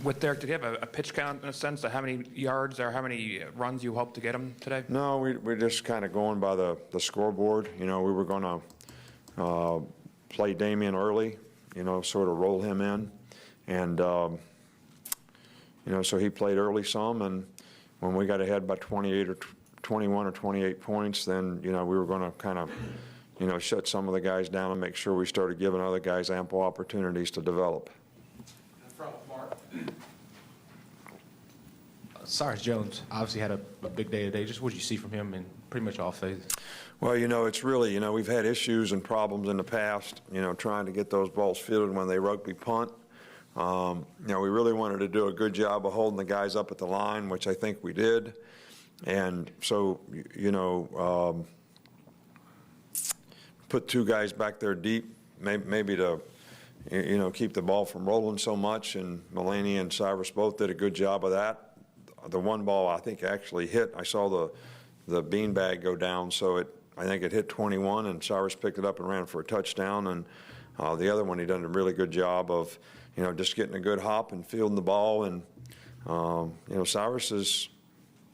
With Derek, did you have a pitch count in a sense of how many yards or how many runs you hope to get him today? No, we're just kind of going by the scoreboard. We were going to play Damian early, sort of roll him in. And, so he played early some. And when we got ahead by 28 or 21 or 28 points, then, we were going to kind of, shut some of the guys down and make sure we started giving other guys ample opportunities to develop. Cyrus Jones obviously had a big day today. Just what did you see from him in pretty much all phases? Well, it's really, we've had issues and problems in the past, trying to get those balls fielded when they rugby punt. We really wanted to do a good job of holding the guys up at the line, which I think we did. And so, put two guys back there deep, maybe to, keep the ball from rolling so much. And Mulaney and Cyrus both did a good job of that. The one ball I think actually hit. I saw the beanbag go down, so I think it hit 21, and Cyrus picked it up and ran for a touchdown. And the other one, he done a really good job of, just getting a good hop and fielding the ball. And Cyrus has,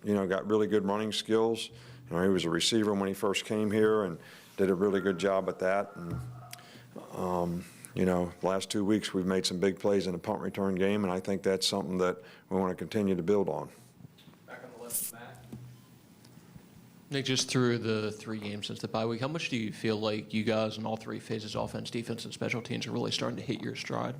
got really good running skills. He was a receiver when he first came here and did a really good job at that. And last 2 weeks we've made some big plays in the punt return game, and I think that's something that we want to continue to build on. Back on the left, Matt. Nick, just through the 3 games since the bye week, how much do you feel like you guys in all 3 phases, offense, defense, and special teams, are really starting to hit your stride?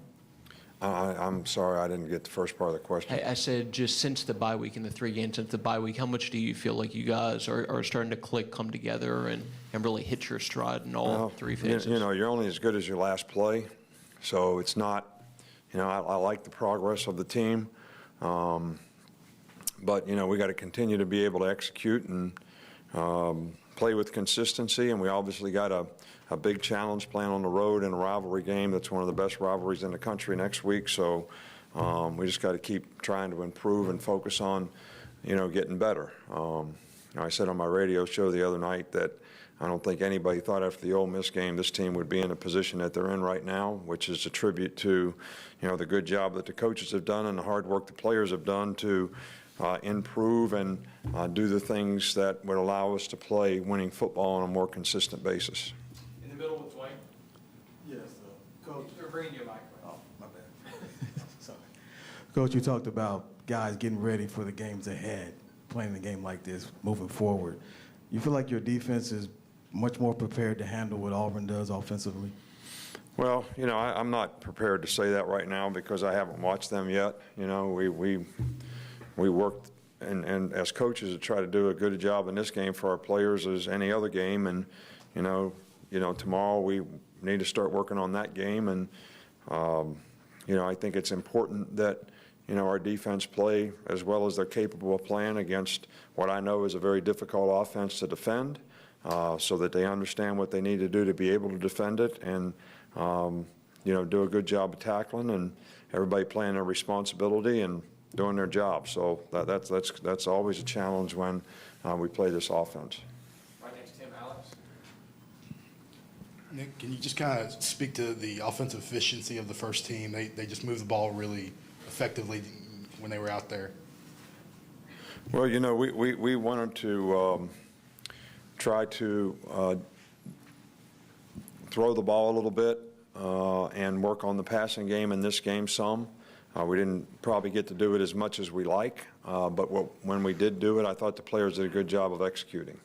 I'm sorry, I didn't get the first part of the question. I said just since the bye week, in the 3 games since the bye week, how much do you feel like you guys are starting to click, come together, and really hit your stride in all 3 phases? You're only as good as your last play, so it's not, I like the progress of the team, but, we got to continue to be able to execute and play with consistency, and we obviously got a big challenge playing on the road in a rivalry game that's one of the best rivalries in the country next week. So we just got to keep trying to improve and focus on, getting better. I said on my radio show the other night that I don't think anybody thought after the Ole Miss game this team would be in the position that they're in right now, which is a tribute to, the good job that the coaches have done and the hard work the players have done to improve and do the things that would allow us to play winning football on a more consistent basis. In the middle with Dwayne. Yes, Coach. You're bringing your mic. Oh, my bad. Sorry. Coach, you talked about guys getting ready for the games ahead, playing a game like this, moving forward. You feel like your defense is much more prepared to handle what Auburn does offensively? Well, I'm not prepared to say that right now because I haven't watched them yet. We worked and as coaches to try to do a good job in this game for our players as any other game, and tomorrow we need to start working on that game. And I think it's important that our defense play as well as they're capable of playing against what I know is a very difficult offense to defend, so that they understand what they need to do to be able to defend it, and do a good job of tackling, and everybody playing their responsibility and doing their job. So that's always a challenge when we play this offense. Right next to him, Alex. Nick, can you just kind of speak to the offensive efficiency of the first team? They just moved the ball really effectively when they were out there. Well, we wanted to try to throw the ball a little bit and work on the passing game in this game some. We didn't probably get to do it as much as we like, but when we did do it, I thought the players did a good job of executing.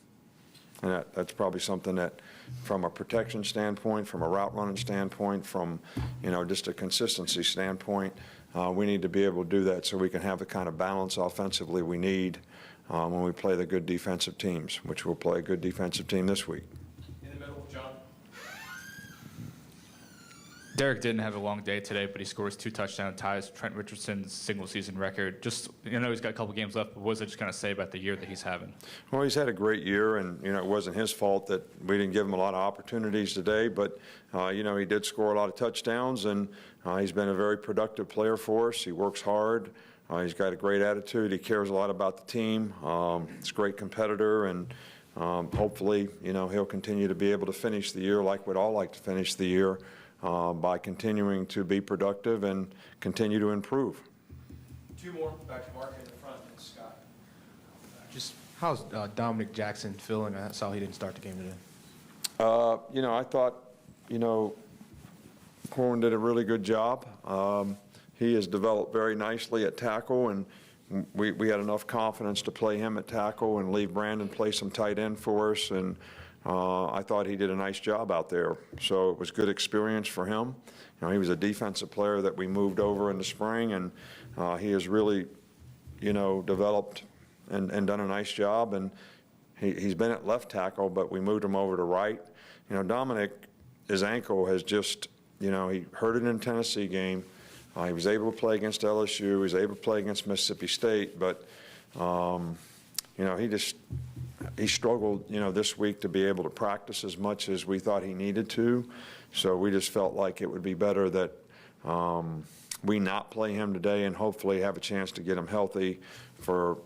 And that's probably something that, from a protection standpoint, from a route running standpoint, from just a consistency standpoint, we need to be able to do that so we can have the kind of balance offensively we need when we play the good defensive teams, which we'll play a good defensive team this week. In the middle, John. Derek didn't have a long day today, but he scores 2 touchdowns, ties Trent Richardson's single-season record. Just, he's got a couple games left, but what does it just kind of say about the year that he's having? Well, he's had a great year, and, it wasn't his fault that we didn't give him a lot of opportunities today, but, he did score a lot of touchdowns, and he's been a very productive player for us. He works hard. He's got a great attitude. He cares a lot about the team. He's a great competitor, and hopefully, he'll continue to be able to finish the year like we'd all like to finish the year, by continuing to be productive and continue to improve. Two more, back to Mark in the front and Scott. Just how's Dominic Jackson feeling? I saw he didn't start the game today. I thought, Corwin did a really good job. He has developed very nicely at tackle, and we had enough confidence to play him at tackle and leave Brandon play some tight end for us, and I thought he did a nice job out there. So it was good experience for him. He was a defensive player that we moved over in the spring, and he has really, developed and done a nice job. And he's been at left tackle, but we moved him over to right. Dominic, his ankle has just, he hurt it in the Tennessee game. He was able to play against LSU. He was able to play against Mississippi State, but he struggled, this week to be able to practice as much as we thought he needed to. So we just felt like it would be better that we not play him today and hopefully have a chance to get him healthy for,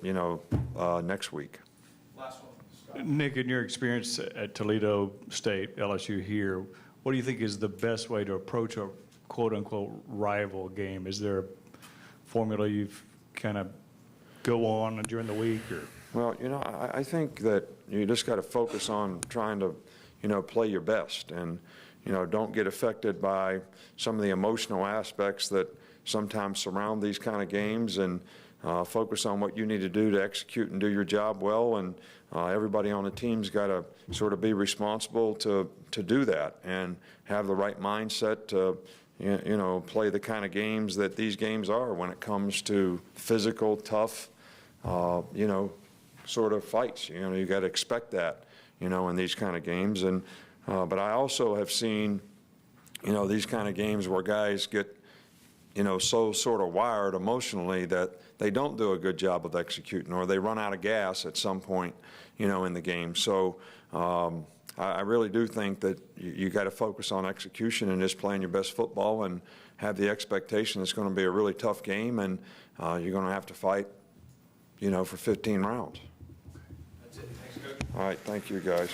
next week. Last one, Scott. Nick, in your experience at Toledo State, LSU here, what do you think is the best way to approach a quote-unquote rival game? Is there a formula you've kind of go on during the week? Or? Well, I think that you just got to focus on trying to, play your best and, don't get affected by some of the emotional aspects that sometimes surround these kind of games, and focus on what you need to do to execute and do your job well. And everybody on the team's got to sort of be responsible to do that and have the right mindset to, play the kind of games that these games are when it comes to physical, tough, sort of fights. You got to expect that, in these kind of games. And but I also have seen, these kind of games where guys get, so sort of wired emotionally that they don't do a good job of executing, or they run out of gas at some point, in the game. So I really do think that you got to focus on execution and just playing your best football, and have the expectation it's going to be a really tough game, and you're going to have to fight, for 15 rounds. That's it. Thanks, Coach. All right, thank you, guys.